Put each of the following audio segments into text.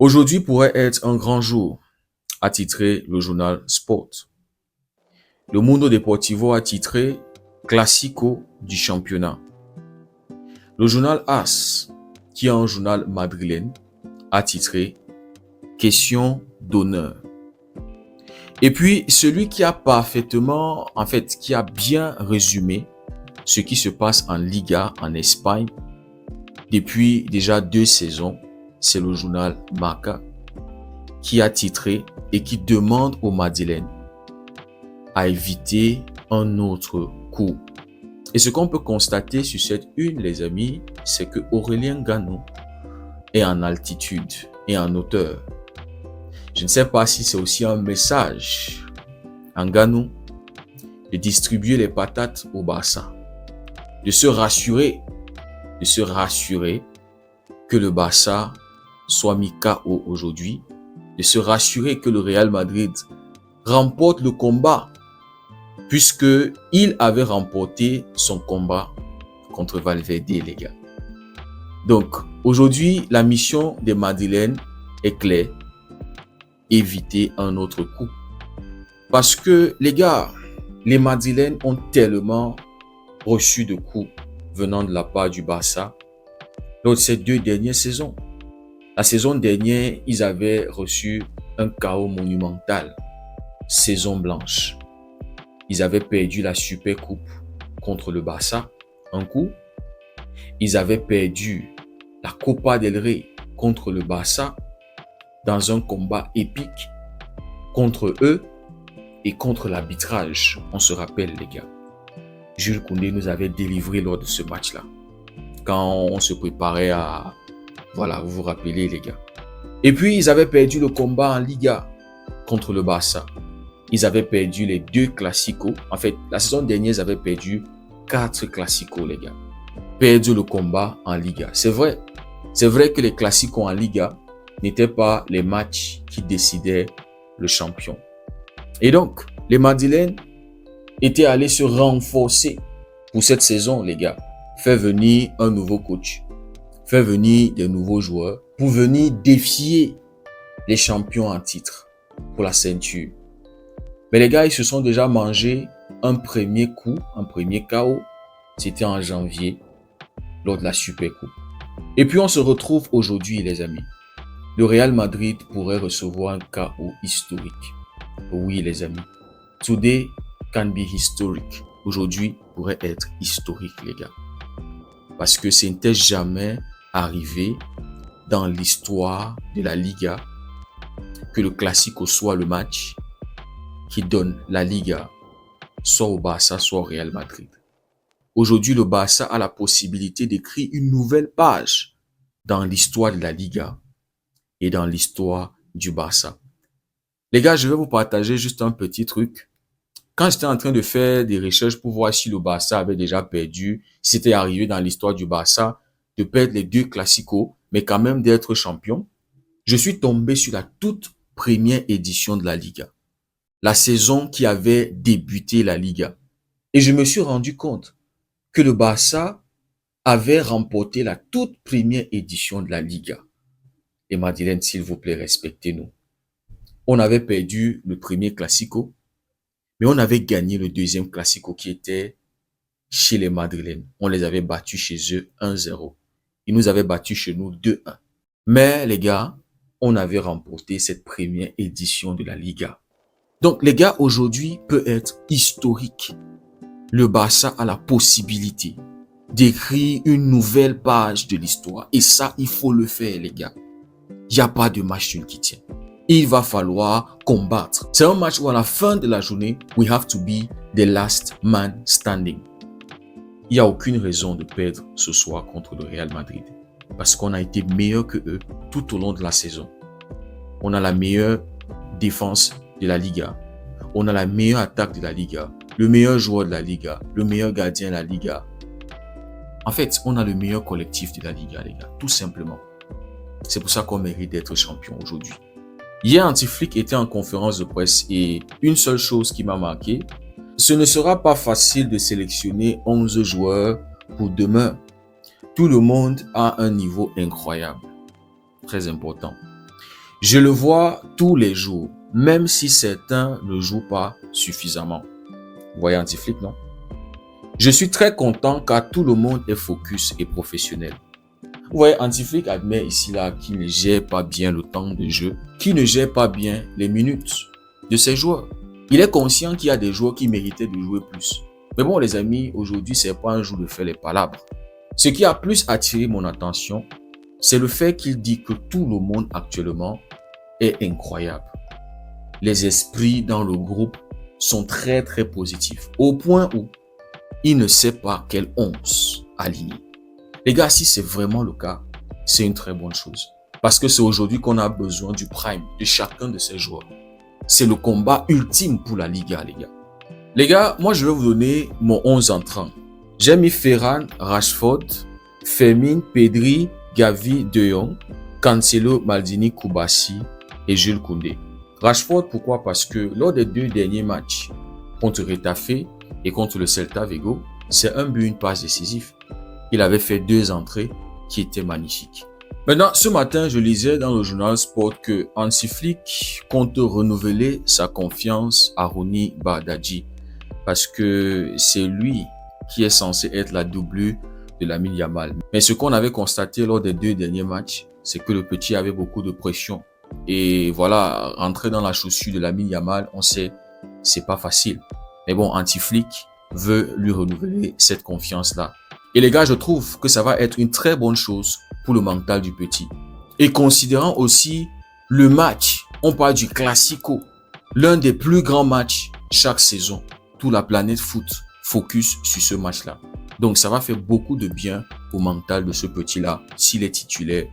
Aujourd'hui pourrait être un grand jour, a titré le journal Sport. Le Mundo Deportivo a titré Classico du championnat. Le journal AS, qui est un journal madrilène, a titré Question d'honneur. Et puis, celui qui a parfaitement, qui a bien résumé ce qui se passe en Liga, en Espagne, depuis déjà 2 saisons, c'est le journal Marca, qui a titré et qui demande aux Madrilènes à éviter un autre coup. Et ce qu'on peut constater sur cette une, les amis, c'est que Aurélien Gano est en altitude et en hauteur. Je ne sais pas si c'est aussi un message en Gano de distribuer les patates au Barça, de se rassurer que le Barça soit mis KO aujourd'hui, de se rassurer que le Real Madrid remporte le combat, puisque il avait remporté son combat contre Valverde, les gars. Donc, aujourd'hui, la mission des Madrilènes est claire: éviter un autre coup. Parce que, les gars, les Madrilènes ont tellement reçu de coups venant de la part du Barça lors de ces 2 dernières saisons. La saison dernière, ils avaient reçu un chaos monumental, saison blanche. Ils avaient perdu la Super Coupe contre le Barça, un coup. Ils avaient perdu la Copa del Rey contre le Barça dans un combat épique contre eux et contre l'arbitrage. On se rappelle, les gars. Jules Koundé nous avait délivré lors de ce match-là, quand on se préparait à... Voilà, vous vous rappelez, les gars. Et puis, ils avaient perdu le combat en Liga contre le Barça. Ils avaient perdu les 2 classicos. En fait, la saison dernière, ils avaient perdu 4 classicos, les gars. Perdu le combat en Liga. C'est vrai. C'est vrai que les classicos en Liga n'étaient pas les matchs qui décidaient le champion. Et donc, les Madrilènes étaient allés se renforcer pour cette saison, les gars. Faire venir un nouveau coach, faire venir des nouveaux joueurs pour venir défier les champions en titre pour la ceinture. Mais les gars, ils se sont déjà mangé un premier coup, un premier KO. C'était en janvier, lors de la Super Coupe. Et puis on se retrouve aujourd'hui, les amis. Le Real Madrid pourrait recevoir un KO historique. Oui, les amis. Today can be historic. Aujourd'hui pourrait être historique, les gars. Parce que ce n'était jamais arrivé dans l'histoire de la Liga que le Classico soit le match qui donne la Liga soit au Barça, soit au Real Madrid. Aujourd'hui, le Barça a la possibilité d'écrire une nouvelle page dans l'histoire de la Liga et dans l'histoire du Barça. Les gars, je vais vous partager juste un petit truc. Quand j'étais en train de faire des recherches pour voir si le Barça avait déjà perdu, si c'était arrivé dans l'histoire du Barça de perdre les 2 classicos, mais quand même d'être champion, je suis tombé sur la toute première édition de la Liga. La saison qui avait débuté la Liga. Et je me suis rendu compte que le Barça avait remporté la toute première édition de la Liga. Et Madrilène, s'il vous plaît, respectez-nous. On avait perdu le premier Classico, mais on avait gagné le deuxième Classico qui était chez les Madrilènes. On les avait battus chez eux 1-0. Ils nous avaient battus chez nous 2-1. Mais les gars, on avait remporté cette première édition de la Liga. Donc les gars, aujourd'hui peut être historique. Le Barça a la possibilité d'écrire une nouvelle page de l'histoire. Et ça, il faut le faire, les gars. Il n'y a pas de match nul qui tient. Il va falloir combattre. C'est un match où à la fin de la journée, we have to be the last man standing. Il n'y a aucune raison de perdre ce soir contre le Real Madrid. Parce qu'on a été meilleur que eux tout au long de la saison. On a la meilleure défense de la Liga. On a la meilleure attaque de la Liga. Le meilleur joueur de la Liga. Le meilleur gardien de la Liga. En fait, on a le meilleur collectif de la Liga, les gars. Tout simplement. C'est pour ça qu'on mérite d'être champion aujourd'hui. Hier, Antiflick était en conférence de presse et une seule chose qui m'a marqué, ce ne sera pas facile de sélectionner 11 joueurs pour demain. Tout le monde a un niveau incroyable. Très important. Je le vois tous les jours, même si certains ne jouent pas suffisamment. Vous voyez Anti-Flick, non? Je suis très content car tout le monde est focus et professionnel. Vous voyez, Anti-Flick admet ici là qu'il ne gère pas bien le temps de jeu, qu'il ne gère pas bien les minutes de ses joueurs. Il est conscient qu'il y a des joueurs qui méritaient de jouer plus. Mais bon les amis, aujourd'hui c'est pas un jour de faire les palabres. Ce qui a plus attiré mon attention, c'est le fait qu'il dit que tout le monde actuellement est incroyable. Les esprits dans le groupe sont très très positifs, au point où il ne sait pas quelle 11 aligner. Les gars, si c'est vraiment le cas, c'est une très bonne chose. Parce que c'est aujourd'hui qu'on a besoin du prime de chacun de ces joueurs. C'est le combat ultime pour la Liga, les gars. Les gars, moi je vais vous donner mon 11 entrant. J'ai mis Ferran, Rashford, Fermin, Pedri, Gavi, De Jong, Cancelo, Maldini, Koulibaly et Jules Koundé. Rashford, pourquoi? Parce que lors des 2 derniers matchs, contre Retafe et contre le Celta Vigo, c'est un but, une passe décisive. Il avait fait 2 entrées qui étaient magnifiques. Maintenant, ce matin, je lisais dans le journal Sport que Hansi Flick compte renouveler sa confiance à Rooney Bardghji parce que c'est lui qui est censé être la doublure de Lamine Yamal. Mais ce qu'on avait constaté lors des 2 derniers matchs, c'est que le petit avait beaucoup de pression. Et voilà, rentrer dans la chaussure de Lamine Yamal, on sait, c'est pas facile. Mais bon, Hansi Flick veut lui renouveler cette confiance-là. Et les gars, je trouve que ça va être une très bonne chose pour le mental du petit. Et considérant aussi le match, on parle du Classico, l'un des plus grands matchs chaque saison. Toute la planète foot focus sur ce match-là. Donc ça va faire beaucoup de bien au mental de ce petit-là s'il est titulaire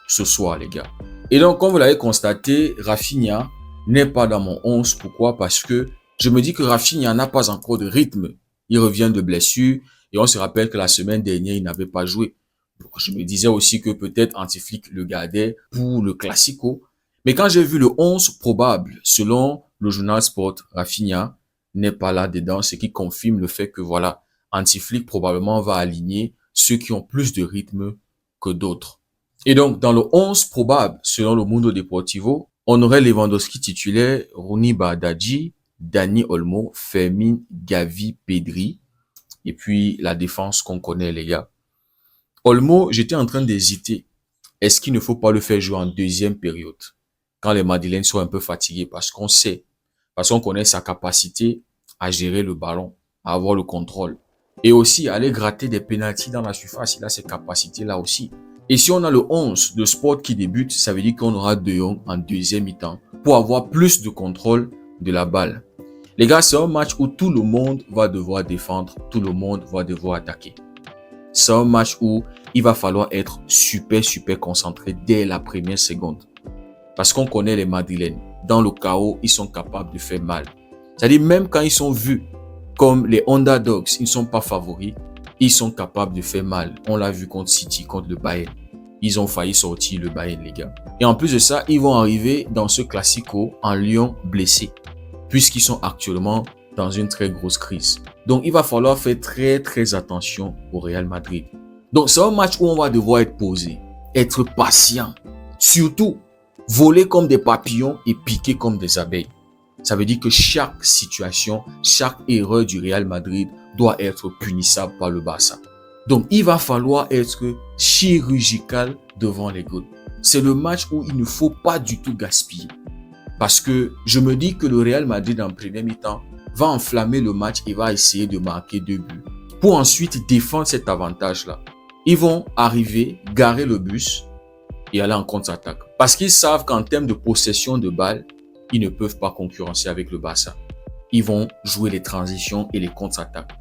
ce soir, les gars. Et donc, comme vous l'avez constaté, Rafinha n'est pas dans mon 11. Pourquoi? Parce que je me dis que Rafinha n'a pas encore de rythme. Il revient de blessure. Et on se rappelle que la semaine dernière, il n'avait pas joué. Donc, je me disais aussi que peut-être Hansi Flick le gardait pour le Classico. Mais quand j'ai vu le 11 probable, selon le journal Sport, Rafinha n'est pas là-dedans, ce qui confirme le fait que voilà, Hansi Flick probablement va aligner ceux qui ont plus de rythme que d'autres. Et donc, dans le 11 probable, selon le Mundo Deportivo, on aurait Lewandowski titulaire, Rooney Bardghji, Dani Olmo, Fermin, Gavi, Pedri. Et puis, la défense qu'on connaît, les gars. Olmo, j'étais en train d'hésiter. Est-ce qu'il ne faut pas le faire jouer en deuxième période? Quand les Madrilènes sont un peu fatigués, parce qu'on sait, parce qu'on connaît sa capacité à gérer le ballon, à avoir le contrôle. Et aussi, aller gratter des pénaltys dans la surface, il a ces capacités-là aussi. Et si on a le 11 de Sport qui débute, ça veut dire qu'on aura De Jong en deuxième mi-temps pour avoir plus de contrôle de la balle. Les gars, c'est un match où tout le monde va devoir défendre, tout le monde va devoir attaquer. C'est un match où il va falloir être super concentré dès la première seconde. Parce qu'on connaît les Madrilènes. Dans le chaos, ils sont capables de faire mal. C'est-à-dire même quand ils sont vus comme les underdogs, ils ne sont pas favoris, ils sont capables de faire mal. On l'a vu contre City, contre le Bayern. Ils ont failli sortir le Bayern, les gars. Et en plus de ça, ils vont arriver dans ce Classico en Lyon blessés, puisqu'ils sont actuellement dans une très grosse crise. Donc, il va falloir faire très attention au Real Madrid. Donc, c'est un match où on va devoir être posé, être patient, surtout voler comme des papillons et piquer comme des abeilles. Ça veut dire que chaque situation, chaque erreur du Real Madrid doit être punissable par le Barça. Donc, il va falloir être chirurgical devant les goals. C'est le match où il ne faut pas du tout gaspiller. Parce que je me dis que le Real Madrid en première mi-temps va enflammer le match et va essayer de marquer 2 buts. Pour ensuite défendre cet avantage-là. Ils vont arriver, garer le bus et aller en contre-attaque. Parce qu'ils savent qu'en termes de possession de balle, ils ne peuvent pas concurrencer avec le Barça. Ils vont jouer les transitions et les contre-attaques.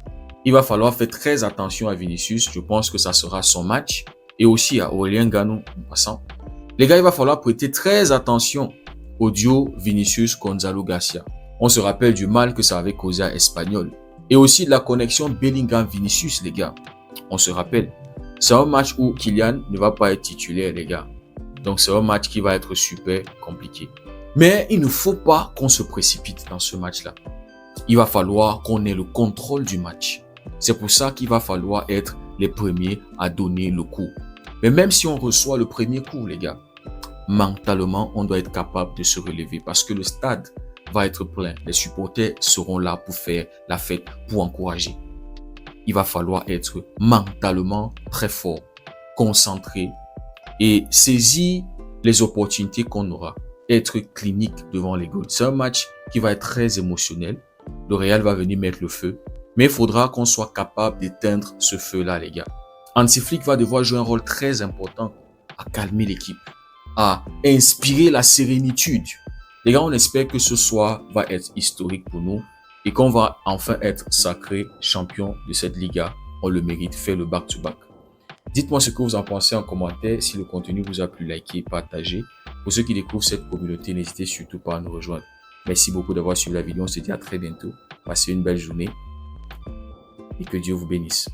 Il va falloir faire très attention à Vinicius. Je pense que ça sera son match. Et aussi à Aurélien Gano en passant. Les gars, il va falloir prêter très attention au duo Vinicius-Gonzalo Garcia. On se rappelle du mal que ça avait causé à Espanyol. Et aussi de la connexion Bellingham-Vinicius, les gars. On se rappelle. C'est un match où Kylian ne va pas être titulaire, les gars. Donc c'est un match qui va être super compliqué. Mais il ne faut pas qu'on se précipite dans ce match-là. Il va falloir qu'on ait le contrôle du match. C'est pour ça qu'il va falloir être les premiers à donner le coup. Mais même si on reçoit le premier coup, les gars, mentalement, on doit être capable de se relever parce que le stade va être plein. Les supporters seront là pour faire la fête, pour encourager. Il va falloir être mentalement très fort, concentré et saisir les opportunités qu'on aura. Être clinique devant les goals. C'est un match qui va être très émotionnel. Le Real va venir mettre le feu. Mais il faudra qu'on soit capable d'éteindre ce feu-là, les gars. Hansi Flick va devoir jouer un rôle très important à calmer l'équipe, à inspirer la sérénitude. Les gars, on espère que ce soir va être historique pour nous et qu'on va enfin être sacré champion de cette Liga. On le mérite, faire le back-to-back. Dites-moi ce que vous en pensez en commentaire. Si le contenu vous a plu, likez, partagez. Pour ceux qui découvrent cette communauté, n'hésitez surtout pas à nous rejoindre. Merci beaucoup d'avoir suivi la vidéo. On se dit à très bientôt. Passez une belle journée et que Dieu vous bénisse.